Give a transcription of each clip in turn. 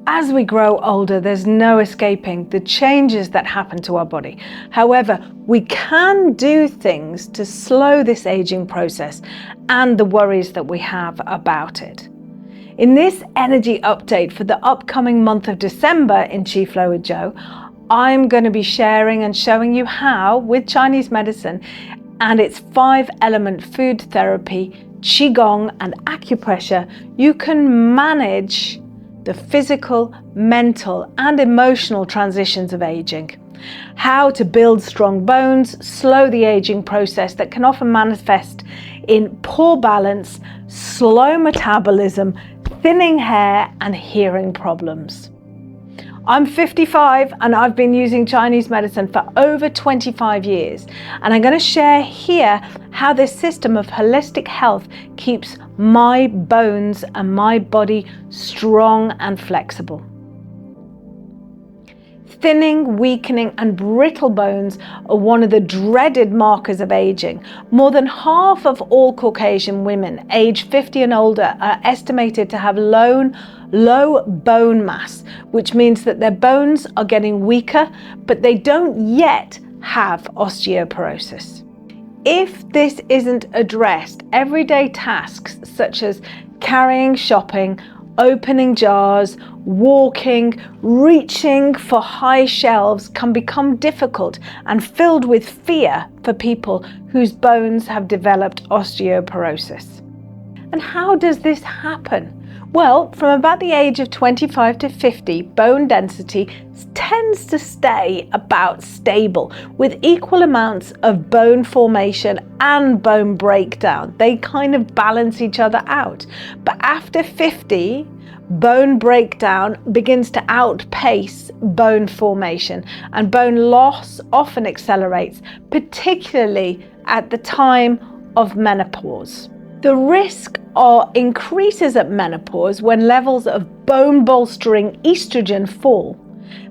As we grow older, there's no escaping the changes that happen to our body. However, we can do things to slow this aging process and the worries that we have about it. In this energy update for the upcoming month of December in Qi Flow with Jo, I'm going to be sharing and showing you how, with Chinese medicine and its 5-element food therapy, Qi Gong and acupressure, you can manage the physical, mental and emotional transitions of aging. How to build strong bones, slow the aging process that can often manifest in poor balance, slow metabolism, thinning hair and hearing problems. I'm 55 and I've been using Chinese medicine for over 25 years, and I'm going to share here how this system of holistic health keeps my bones and my body strong and flexible. Thinning, weakening and brittle bones are one of the dreaded markers of aging. More than half of all Caucasian women aged 50 and older are estimated to have low bone mass, which means that their bones are getting weaker, but they don't yet have osteoporosis. If this isn't addressed, everyday tasks such as carrying shopping, opening jars, walking, reaching for high shelves can become difficult and filled with fear for people whose bones have developed osteoporosis. And how does this happen? Well, from about the age of 25 to 50, bone density tends to stay about stable, with equal amounts of bone formation and bone breakdown. They kind of balance each other out. But after 50, bone breakdown begins to outpace bone formation, and bone loss often accelerates, particularly at the time of menopause. The risk increases at menopause when levels of bone bolstering estrogen fall.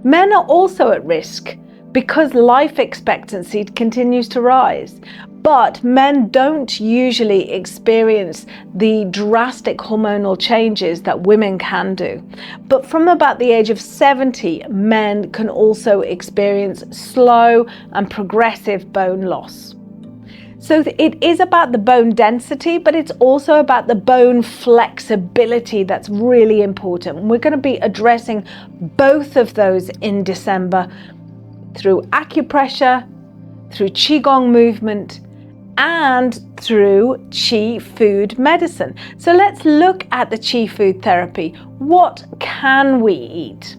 Men are also at risk because life expectancy continues to rise, but men don't usually experience the drastic hormonal changes that women can do. But from about the age of 70, men can also experience slow and progressive bone loss. So it is about the bone density, but it's also about the bone flexibility that's really important. We're going to be addressing both of those in December through acupressure, through Qi Gong movement, and through Qi food medicine. So let's look at the Qi food therapy. What can we eat?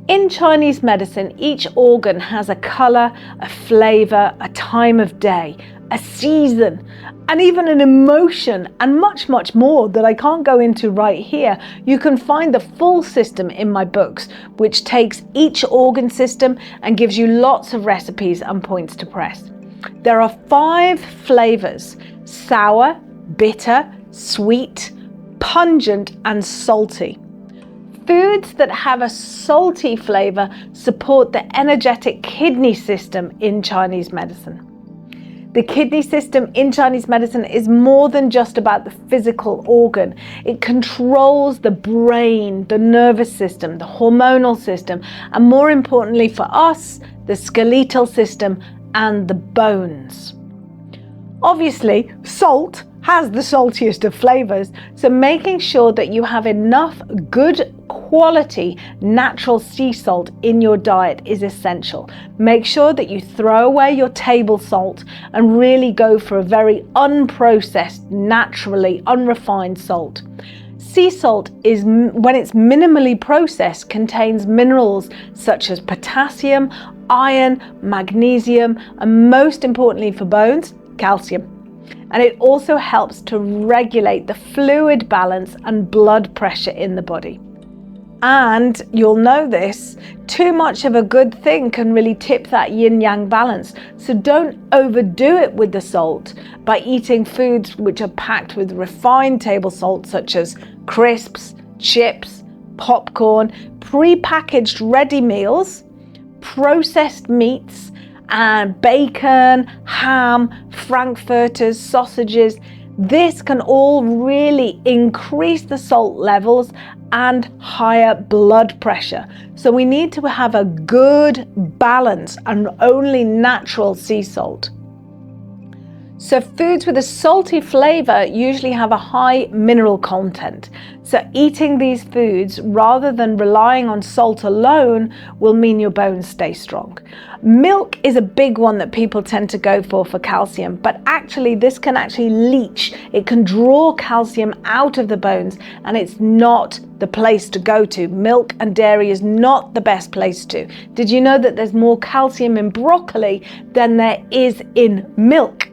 In Chinese medicine, each organ has a color, a flavor, a time of day, a season, and even an emotion, and much, much more that I can't go into right here. You can find the full system in my books, which takes each organ system and gives you lots of recipes and points to press. There are 5 flavors: sour, bitter, sweet, pungent, and salty. Foods that have a salty flavor support the energetic kidney system in Chinese medicine. The kidney system in Chinese medicine is more than just about the physical organ. It controls the brain, the nervous system, the hormonal system, and more importantly for us, the skeletal system and the bones. Obviously, salt has the saltiest of flavors, so making sure that you have enough good quality natural sea salt in your diet is essential. Make sure that you throw away your table salt and really go for a very unprocessed, naturally unrefined salt. Sea salt is, when it's minimally processed, contains minerals such as potassium, iron, magnesium, and most importantly for bones, calcium. And it also helps to regulate the fluid balance and blood pressure in the body. And you'll know this, too much of a good thing can really tip that yin-yang balance. So don't overdo it with the salt by eating foods which are packed with refined table salt, such as crisps, chips, popcorn, pre-packaged ready meals, processed meats, and bacon, ham, frankfurters, sausages. This can all really increase the salt levels and higher blood pressure. So we need to have a good balance and only natural sea salt. So foods with a salty flavor usually have a high mineral content. So eating these foods rather than relying on salt alone will mean your bones stay strong. Milk is a big one that people tend to go for calcium, but actually this can actually leach. It can draw calcium out of the bones, and it's not the place to go to. Milk and dairy is not the best place to. Did you know that there's more calcium in broccoli than there is in milk?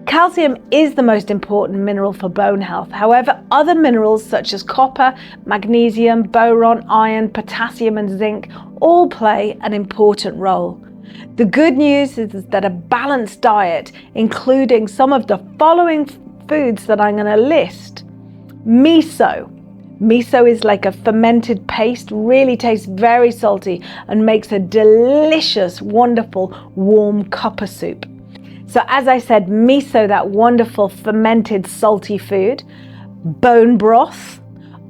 Calcium is the most important mineral for bone health. However, other minerals such as copper, magnesium, boron, iron, potassium and zinc all play an important role. The good news is that a balanced diet, including some of the following foods that I'm going to list. Miso. Miso is like a fermented paste, really tastes very salty and makes a delicious, wonderful warm cuppa soup. So as I said, miso, that wonderful fermented salty food, bone broth,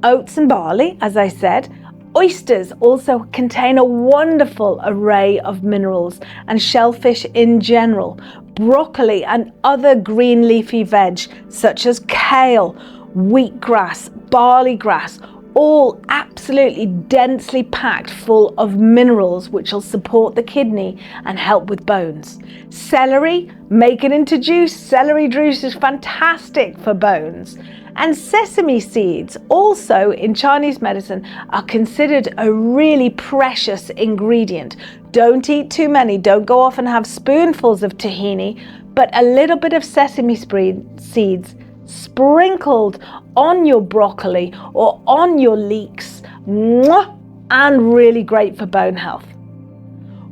oats and barley, as I said. Oysters also contain a wonderful array of minerals, and shellfish in general. Broccoli and other green leafy veg such as kale, wheatgrass, barley grass, all absolutely densely packed full of minerals which will support the kidney and help with bones. Celery, make it into juice. Celery juice is fantastic for bones. And sesame seeds, also in Chinese medicine, are considered a really precious ingredient. Don't eat too many. Don't go off and have spoonfuls of tahini, but a little bit of sesame seeds sprinkled on your broccoli or on your leeks, and really great for bone health.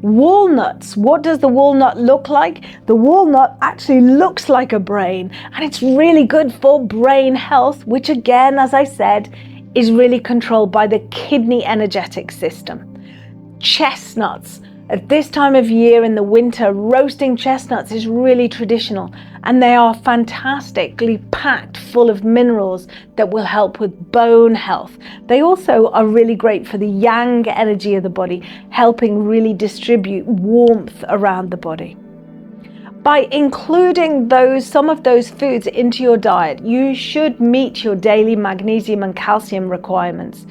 Walnuts. What does the walnut look like? The walnut actually looks like a brain, and it's really good for brain health, which again, as I said, is really controlled by the kidney energetic system. Chestnuts. At this time of year in the winter, roasting chestnuts is really traditional, and they are fantastically packed full of minerals that will help with bone health. They also are really great for the yang energy of the body, helping really distribute warmth around the body. By including some of those foods into your diet, you should meet your daily magnesium and calcium requirements.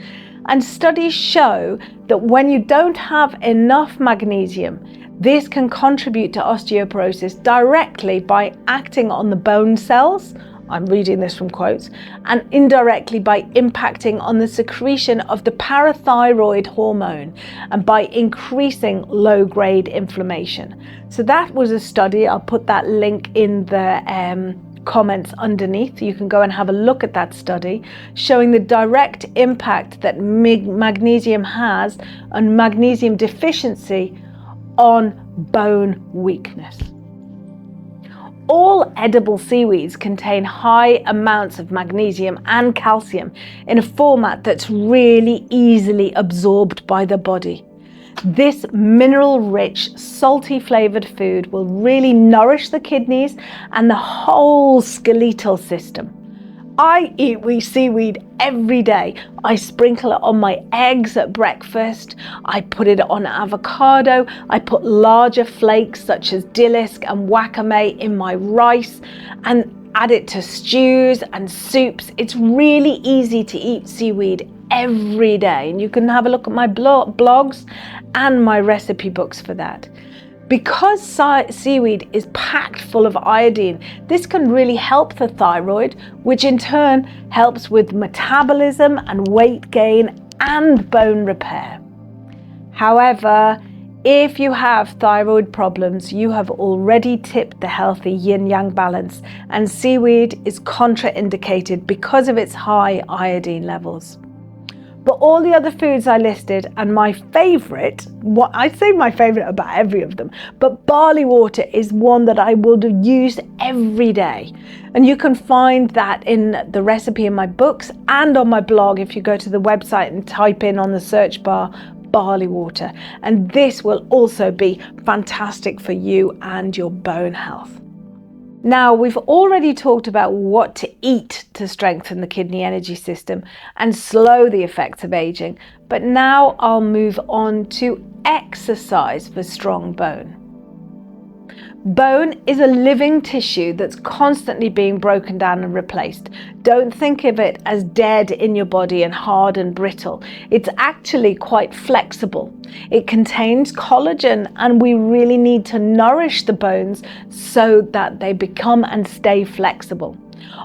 And studies show that when you don't have enough magnesium, this can contribute to osteoporosis directly by acting on the bone cells, I'm reading this from quotes, and indirectly by impacting on the secretion of the parathyroid hormone and by increasing low-grade inflammation. So that was a study. I'll put that link in the comments underneath. You can go and have a look at that study showing the direct impact that magnesium has on magnesium deficiency on bone weakness. All edible seaweeds contain high amounts of magnesium and calcium in a format that's really easily absorbed by the body. This mineral-rich, salty-flavored food will really nourish the kidneys and the whole skeletal system. I eat seaweed every day. I sprinkle it on my eggs at breakfast. I put it on avocado. I put larger flakes such as dillisk and wakame in my rice and add it to stews and soups. It's really easy to eat seaweed every day, and you can have a look at my blogs and my recipe books for that. Because seaweed is packed full of iodine, this can really help the thyroid, which in turn helps with metabolism and weight gain and bone repair. However, if you have thyroid problems, you have already tipped the healthy yin-yang balance, and seaweed is contraindicated because of its high iodine levels. But all the other foods I listed, and my favorite, I'd say my favorite about every of them, but barley water is one that I will use every day. And you can find that in the recipe in my books and on my blog if you go to the website and type in on the search bar barley water. And this will also be fantastic for you and your bone health. Now, we've already talked about what to eat to strengthen the kidney energy system and slow the effects of aging, but now I'll move on to exercise for strong bone. Bone is a living tissue that's constantly being broken down and replaced. Don't think of it as dead in your body and hard and brittle. It's actually quite flexible. It contains collagen, and we really need to nourish the bones so that they become and stay flexible.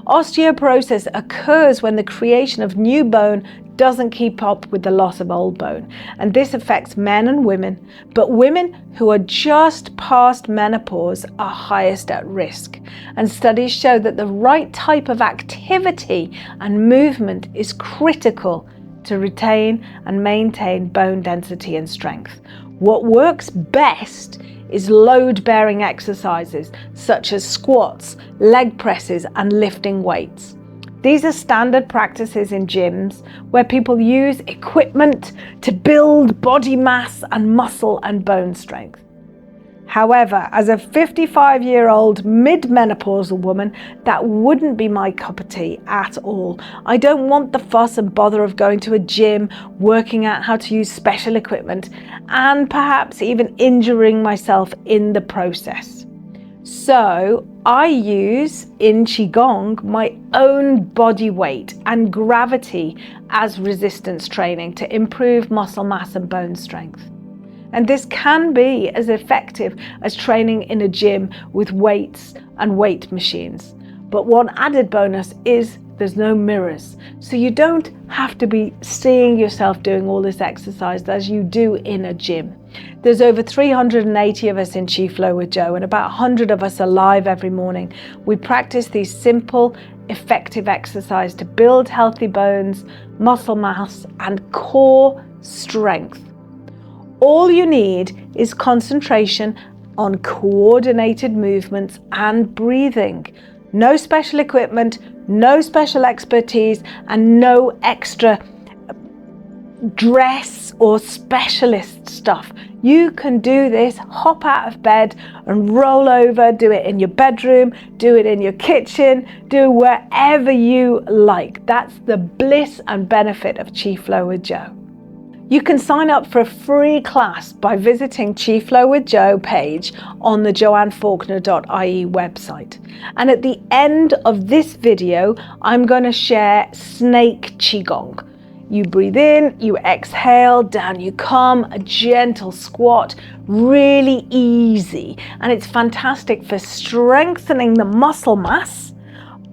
Osteoporosis occurs when the creation of new bone doesn't keep up with the loss of old bone, and this affects men and women, but women who are just past menopause are highest at risk. And studies show that the right type of activity and movement is critical to retain and maintain bone density and strength. What works best is load-bearing exercises such as squats, leg presses, and lifting weights. These are standard practices in gyms where people use equipment to build body mass and muscle and bone strength. However, as a 55-year-old mid-menopausal woman, that wouldn't be my cup of tea at all. I don't want the fuss and bother of going to a gym, working out how to use special equipment, and perhaps even injuring myself in the process. So I use in Qi Gong my own body weight and gravity as resistance training to improve muscle mass and bone strength. And this can be as effective as training in a gym with weights and weight machines. But one added bonus is there's no mirrors. So you don't have to be seeing yourself doing all this exercise as you do in a gym. There's over 380 of us in Qi Flow with Joe, and about 100 of us are live every morning. We practice these simple, effective exercises to build healthy bones, muscle mass, and core strength. All you need is concentration on coordinated movements and breathing. No special equipment, no special expertise, and no extra dress or specialist stuff. You can do this, hop out of bed and roll over, do it in your bedroom, do it in your kitchen, do it wherever you like. That's the bliss and benefit of Qi Flow with Joe. You can sign up for a free class by visiting Qi Flow with Joe page on the joannefaulkner.ie website. And at the end of this video, I'm going to share snake Qi Gong. You breathe in, you exhale, down you come, a gentle squat, really easy. And it's fantastic for strengthening the muscle mass,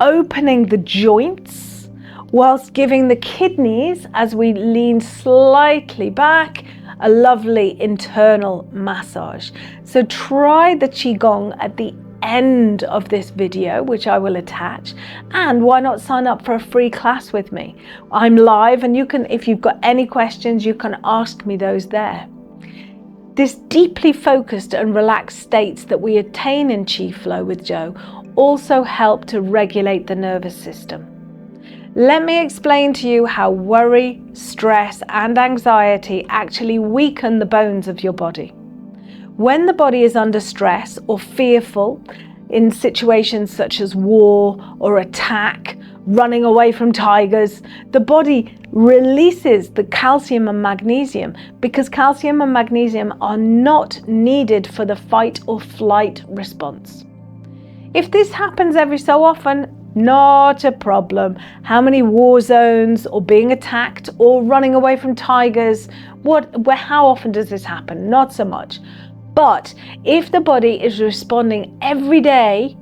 opening the joints, whilst giving the kidneys, as we lean slightly back, a lovely internal massage. So try the Qi Gong at the end of this video, which I will attach, and why not sign up for a free class with me? I'm live, and you can, if you've got any questions, you can ask me those there. This deeply focused and relaxed states that we attain in Qi Flow with Joe also help to regulate the nervous system. Let me explain to you how worry, stress, and anxiety actually weaken the bones of your body. When the body is under stress or fearful in situations such as war or attack, running away from tigers, the body releases the calcium and magnesium because calcium and magnesium are not needed for the fight or flight response. If this happens every so often, not a problem. How many war zones or being attacked or running away from tigers? How often does this happen? Not so much. But if the body is responding every day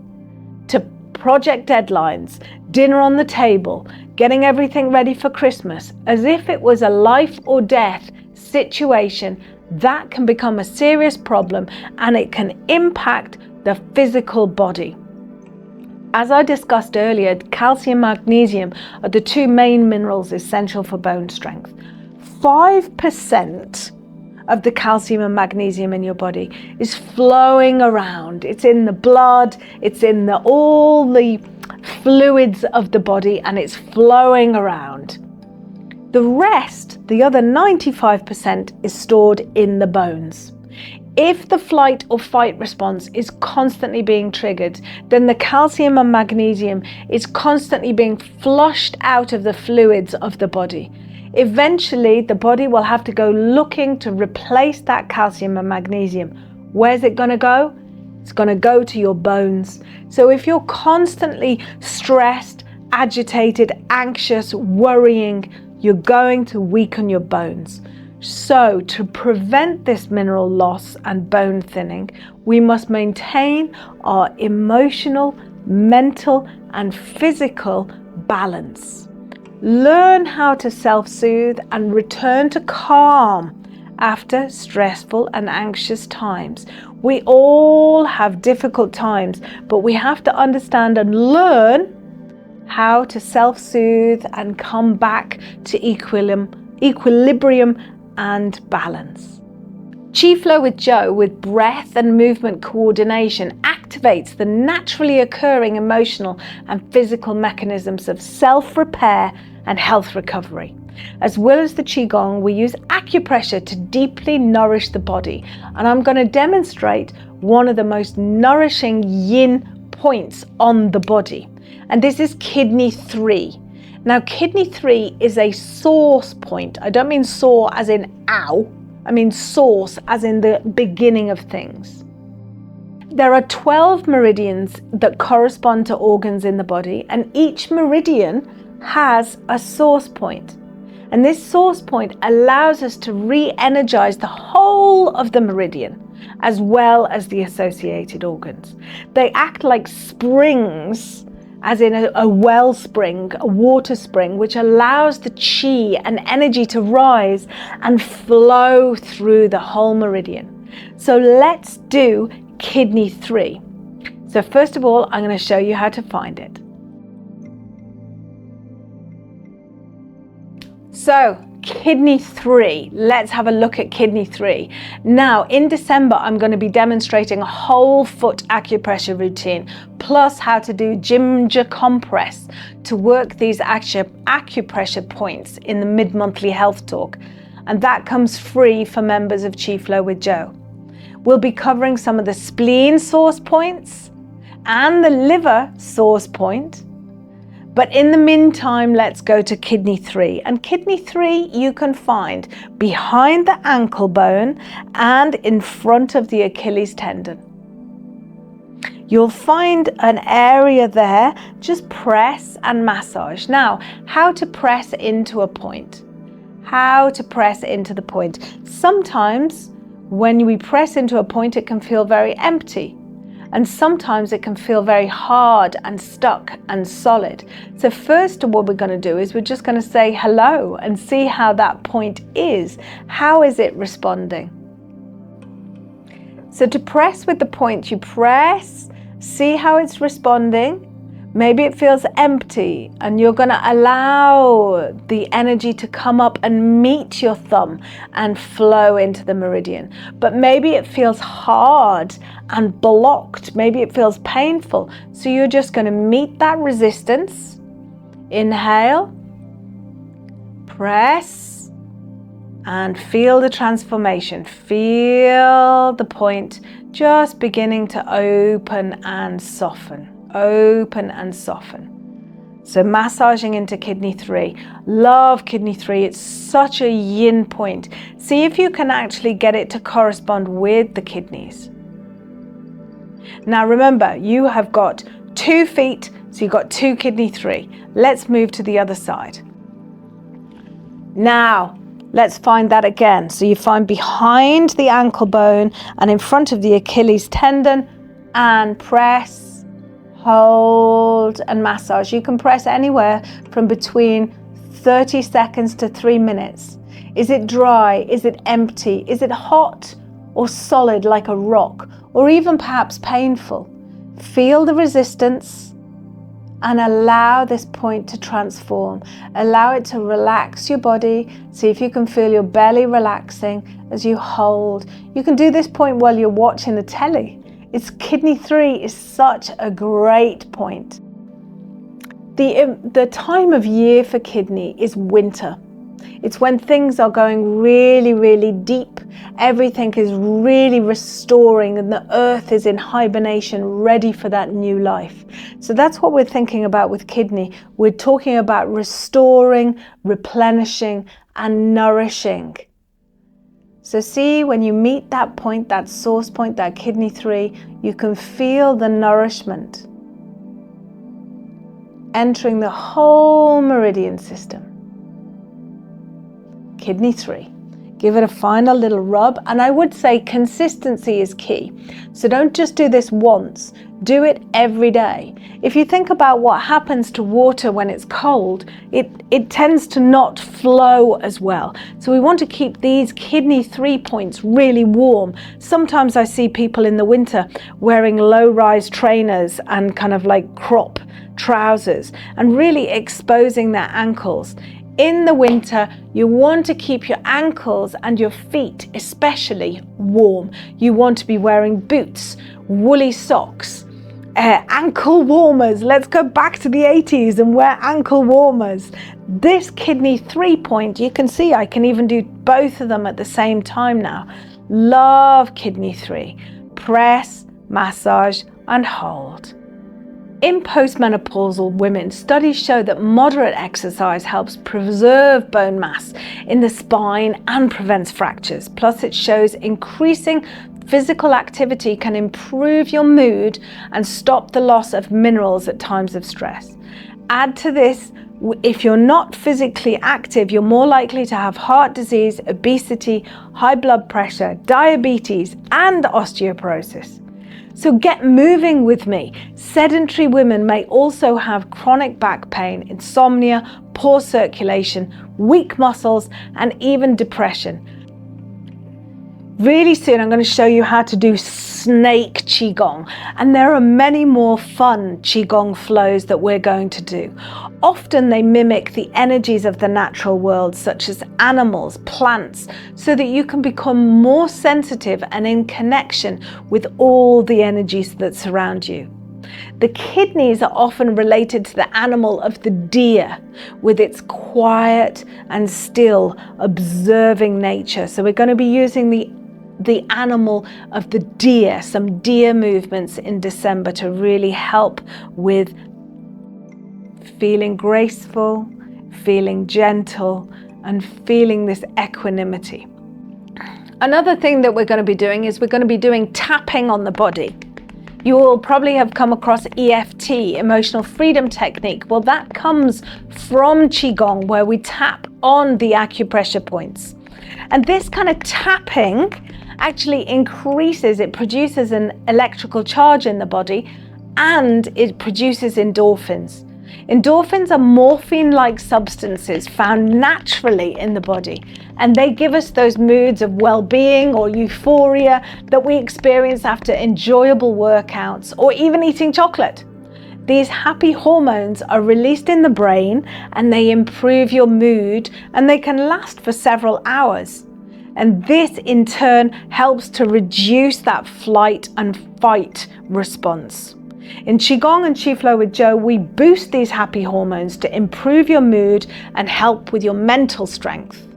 to project deadlines, dinner on the table, getting everything ready for Christmas, as if it was a life or death situation, that can become a serious problem and it can impact the physical body. As I discussed earlier, calcium and magnesium are the two main minerals essential for bone strength. 5% of the calcium and magnesium in your body is flowing around. It's in the blood, it's in all the fluids of the body, and it's flowing around. The rest, the other 95%, is stored in the bones. If the flight or fight response is constantly being triggered, then the calcium and magnesium is constantly being flushed out of the fluids of the body. Eventually, the body will have to go looking to replace that calcium and magnesium. Where's it going to go? It's going to go to your bones. So if you're constantly stressed, agitated, anxious, worrying, you're going to weaken your bones. So to prevent this mineral loss and bone thinning, we must maintain our emotional, mental, and physical balance. Learn how to self-soothe and return to calm after stressful and anxious times. We all have difficult times, but we have to understand and learn how to self-soothe and come back to equilibrium and balance. Qi Flow with Jo, with breath and movement coordination, activates the naturally occurring emotional and physical mechanisms of self-repair and health recovery. As well as the Qi Gong, we use acupressure to deeply nourish the body. And I'm going to demonstrate one of the most nourishing yin points on the body. And this is kidney 3. Now, kidney 3 is a source point. I don't mean sore as in ow. I mean source as in the beginning of things. There are 12 meridians that correspond to organs in the body, and each meridian has a source point. And this source point allows us to re-energize the whole of the meridian, as well as the associated organs. They act like springs, as in a wellspring, a water spring, which allows the qi and energy to rise and flow through the whole meridian. So let's do kidney 3. So first of all, I'm going to show you how to find it. So kidney 3, let's have a look at kidney 3. Now in December, I'm going to be demonstrating a whole foot acupressure routine, plus how to do ginger compress to work these acupressure points in the mid-monthly health talk. And that comes free for members of Qi Flow with Jo. We'll be covering some of the spleen source points and the liver source point. But in the meantime, let's go to kidney 3. And kidney 3 you can find behind the ankle bone and in front of the Achilles tendon. You'll find an area there, just press and massage. Now, how to press into a point. How to press into the point. Sometimes when we press into a point, it can feel very empty. And sometimes it can feel very hard and stuck and solid. So first what we're going to do is we're just going to say hello and see how that point is. How is it responding? So to press with the point, you press, see how it's responding. Maybe it feels empty and you're going to allow the energy to come up and meet your thumb and flow into the meridian. But maybe it feels hard and blocked. Maybe it feels painful. So you're just going to meet that resistance. Inhale, press, and feel the transformation. Feel the point just beginning to open and soften. Open and soften. So massaging into kidney 3. Love kidney 3. It's such a yin point. See if you can actually get it to correspond with the kidneys. Now remember, you have got 2 feet, so you've got 2 kidney 3. Let's move to the other side. Now let's find that again. So you find behind the ankle bone and in front of the Achilles tendon, and press, hold and massage. You can press anywhere from between 30 seconds to 3 minutes. Is it dry? Is it empty? Is it hot or solid like a rock? Or even perhaps painful? Feel the resistance and allow this point to transform. Allow it to relax your body. See if you can feel your belly relaxing as you hold. You can do this point while you're watching the telly. It's kidney 3 is such a great point. The time of year for kidney is winter. It's when things are going really, really deep. Everything is really restoring and the earth is in hibernation, ready for that new life. So that's what we're thinking about with kidney. We're talking about restoring, replenishing, and nourishing. So see, when you meet that point, that source point, that kidney 3, you can feel the nourishment entering the whole meridian system. Kidney 3. Give it a final little rub, and I would say consistency is key. So don't just do this once, do it every day. If you think about what happens to water when it's cold, it tends to not flow as well. So we want to keep these kidney 3 points really warm. Sometimes I see people in the winter wearing low-rise trainers and kind of like crop trousers and really exposing their ankles. In the winter, you want to keep your ankles and your feet especially warm. You want to be wearing boots, woolly socks, ankle warmers. Let's go back to the 80s and wear ankle warmers. This kidney 3 point, you can see I can even do both of them at the same time now. Love kidney 3. Press, massage, and hold. In postmenopausal women, studies show that moderate exercise helps preserve bone mass in the spine and prevents fractures. Plus, it shows increasing physical activity can improve your mood and stop the loss of minerals at times of stress. Add to this, if you're not physically active, you're more likely to have heart disease, obesity, high blood pressure, diabetes, and osteoporosis. So get moving with me. Sedentary women may also have chronic back pain, insomnia, poor circulation, weak muscles, and even depression. Really soon I'm going to show you how to do snake Qi Gong, and there are many more fun Qi Gong flows that we're going to do. Often they mimic the energies of the natural world, such as animals, plants, so that you can become more sensitive and in connection with all the energies that surround you. The kidneys are often related to the animal of the deer, with its quiet and still observing nature. So we're going to be using the animal of the deer, some deer movements in December to really help with feeling graceful, feeling gentle, and feeling this equanimity. Another thing that we're going to be doing is we're going to be doing tapping on the body. You will probably have come across EFT, emotional freedom technique. Well, that comes from Qi Gong, where we tap on the acupressure points. And this kind of tapping actually increases, it produces an electrical charge in the body, and it produces endorphins. Endorphins are morphine-like substances found naturally in the body, and they give us those moods of well-being or euphoria that we experience after enjoyable workouts or even eating chocolate. These happy hormones are released in the brain and they improve your mood, and they can last for several hours. And this in turn helps to reduce that flight and fight response. In Qigong and Qi Flow with Joe, we boost these happy hormones to improve your mood and help with your mental strength.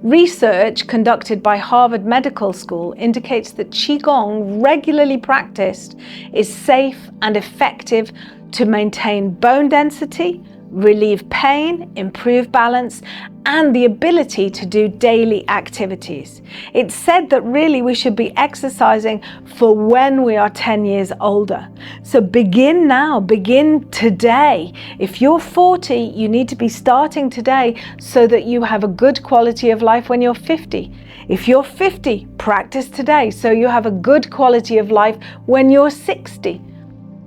Research conducted by Harvard Medical School indicates that Qigong regularly practiced is safe and effective to maintain bone density, relieve pain, improve balance, and the ability to do daily activities. It's said that really we should be exercising for when we are 10 years older. So begin now, begin today. If you're 40, you need to be starting today so that you have a good quality of life when you're 50. If you're 50, practice today so you have a good quality of life when you're 60.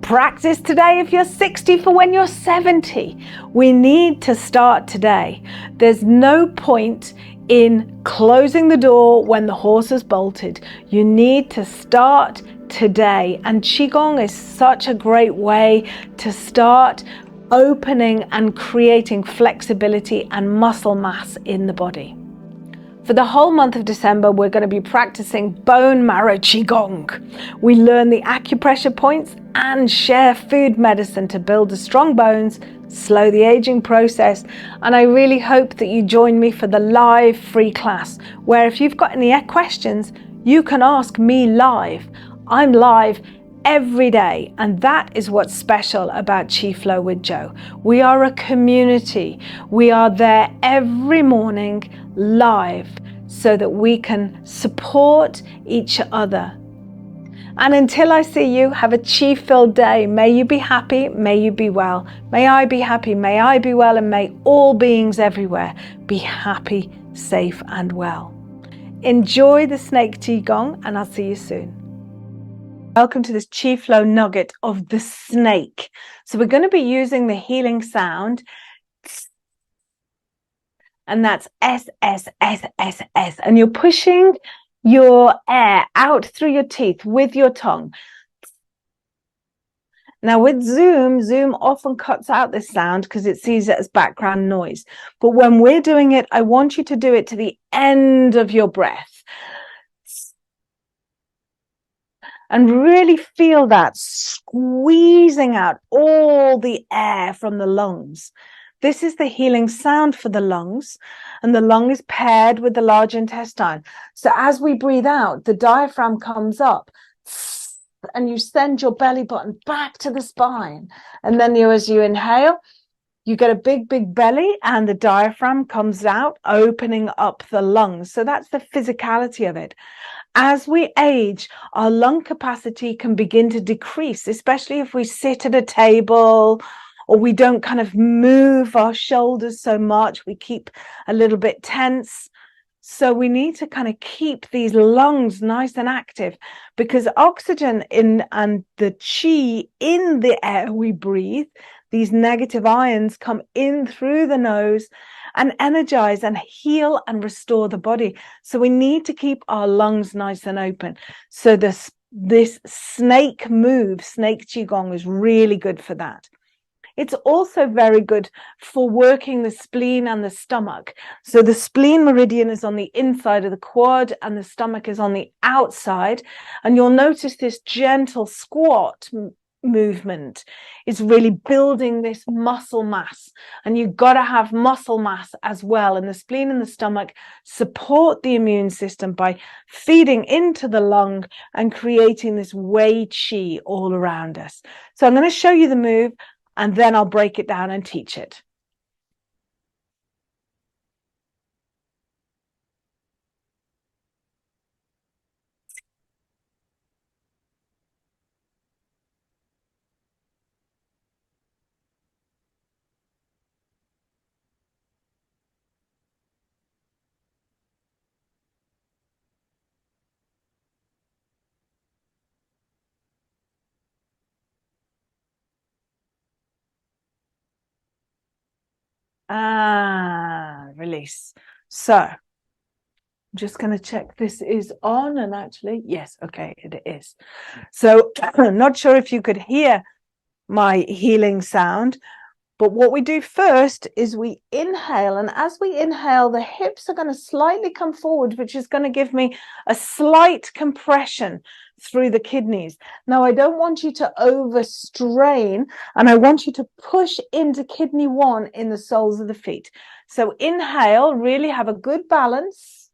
Practice today if you're 60 for when you're 70. We need to start today. There's no point in closing the door when the horse has bolted. You need to start today. And Qigong is such a great way to start opening and creating flexibility and muscle mass in the body. For the whole month of December, we're going to be practicing bone marrow Qi Gong. We learn the acupressure points and share food medicine to build the strong bones, slow the aging process. And I really hope that you join me for the live free class, where if you've got any questions, you can ask me live. I'm live every day, and that is what's special about Qi Flow with Jo. We are a community. We are there every morning live so that we can support each other. And until I see you, have a Qi-filled day. May you be happy, may you be well. May I be happy, may I be well, and may all beings everywhere be happy, safe, and well. Enjoy the snake Qi Gong, and I'll see you soon. Welcome to this Qi Flow nugget of the snake. So we're going to be using the healing sound, and that's S, S, S, S, S. And you're pushing your air out through your teeth with your tongue. Now with Zoom often cuts out this sound because it sees it as background noise. But when we're doing it, I want you to do it to the end of your breath. And really feel that squeezing out all the air from the lungs. This is the healing sound for the lungs, and the lung is paired with the large intestine. So as we breathe out, the diaphragm comes up, and you send your belly button back to the spine. And then as you inhale, you get a big, big belly, and the diaphragm comes out, opening up the lungs. So that's the physicality of it. As we age, our lung capacity can begin to decrease, especially if we sit at a table or we don't kind of move our shoulders so much. We keep a little bit tense. So we need to kind of keep these lungs nice and active, because oxygen and the qi in the air we breathe, these negative ions come in through the nose and energize and heal and restore the body. So we need to keep our lungs nice and open. So this snake move, snake Qigong, is really good for that. It's also very good for working the spleen and the stomach. So the spleen meridian is on the inside of the quad and the stomach is on the outside. And you'll notice this gentle squat movement is really building this muscle mass. And you've got to have muscle mass as well. And the spleen and the stomach support the immune system by feeding into the lung and creating this Wei Qi all around us. So I'm going to show you the move, and then I'll break it down and teach it. Release. So I'm just going to check this is on, and actually, yes, okay, it is. So I'm not sure if you could hear my healing sound, but what we do first is we inhale, and as we inhale, the hips are going to slightly come forward, which is going to give me a slight compression through the kidneys. Now, I don't want you to overstrain, and I want you to push into kidney 1 in the soles of the feet. So inhale, really have a good balance.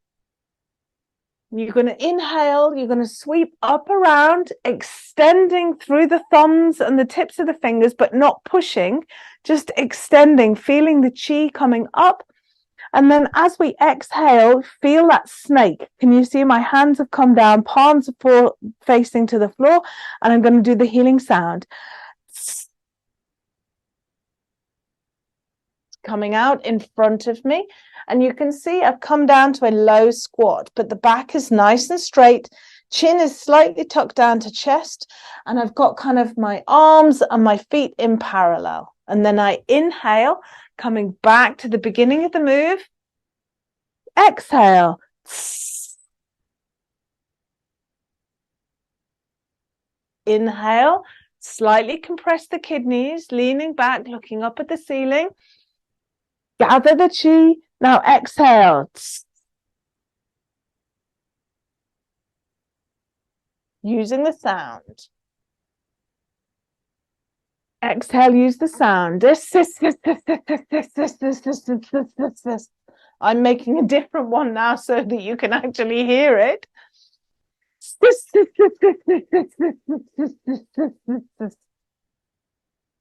You're going to inhale, you're going to sweep up around, extending through the thumbs and the tips of the fingers, but not pushing, just extending, feeling the qi coming up. And then as we exhale, feel that snake. Can you see my hands have come down, palms are facing to the floor, and I'm going to do the healing sound. Coming out in front of me. And you can see I've come down to a low squat, but the back is nice and straight. Chin is slightly tucked down to chest. And I've got kind of my arms and my feet in parallel. And then I inhale, coming back to the beginning of the move. Exhale. Inhale, slightly compress the kidneys, leaning back, looking up at the ceiling. Gather the qi. Now exhale. Using the sound. Exhale, use the sound. I'm making a different one now so that you can actually hear it.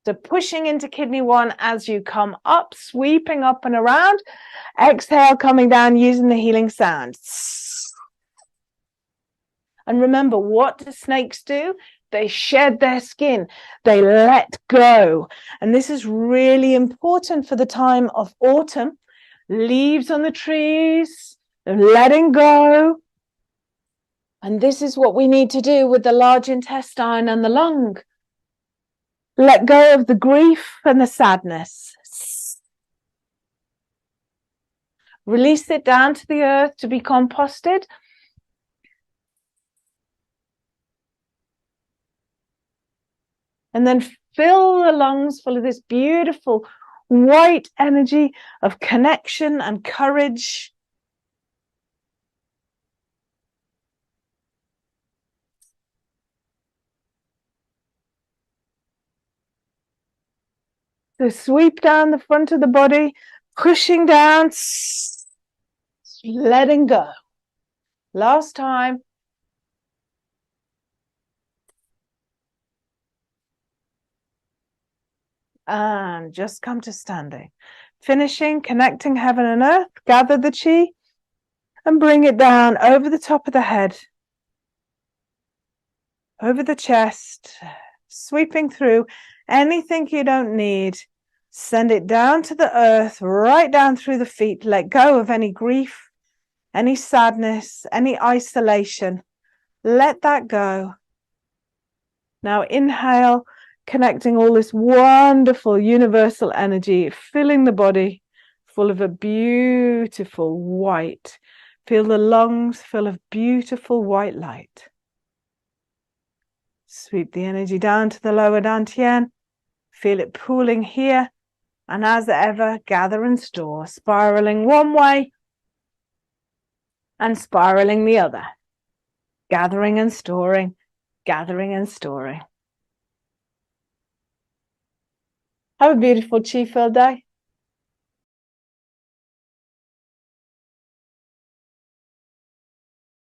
So pushing into kidney 1 as you come up, sweeping up and around. Exhale, coming down using the healing sound. And remember, what do snakes do? They shed their skin. They let go. And this is really important for the time of autumn. Leaves on the trees, letting go. And this is what we need to do with the large intestine and the lung. Let go of the grief and the sadness. Release it down to the earth to be composted. And then fill the lungs full of this beautiful white energy of connection and courage. So sweep down the front of the body, pushing down, letting go. Last time. And just come to standing. Finishing, connecting heaven and earth, gather the chi and bring it down over the top of the head, over the chest, sweeping through anything you don't need. Send it down to the earth, right down through the feet. Let go of any grief, any sadness, any isolation. Let that go. Now inhale, connecting all this wonderful universal energy, filling the body full of a beautiful white. Feel the lungs full of beautiful white light. Sweep the energy down to the lower dantian. Feel it pooling here. And as ever, gather and store, spiraling one way and spiraling the other. Gathering and storing, gathering and storing. Have a beautiful chi-filled day.